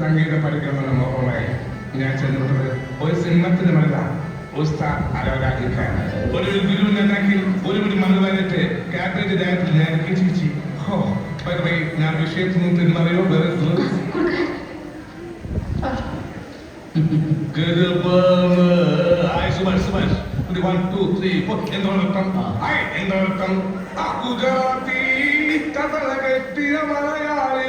സംഗീത പരിക്രമണ മോഹമായി ഞാൻ ചെന്നിട്ടത് ഒരു സിനിമത്തിനുമല്ല ഉസ്താദ് ആരാധിക്കാൻ ഒരു ഗുരുവിനെങ്കിൽ ഒരു മണ്ണ് വന്നിട്ട് ക്യാബിനറ്റ് ഡയറക്ടർ ഞാൻ കിച്ചിരിച്ചു ഞാൻ വിഷയത്തിൽ നിന്ന് പിന്മാറിയോ വേറെ സുഭാഷ് 1, 2, 3, 4 എന്താണ് ഗുജറാത്തി കഥ കെട്ടിയ മലയാളി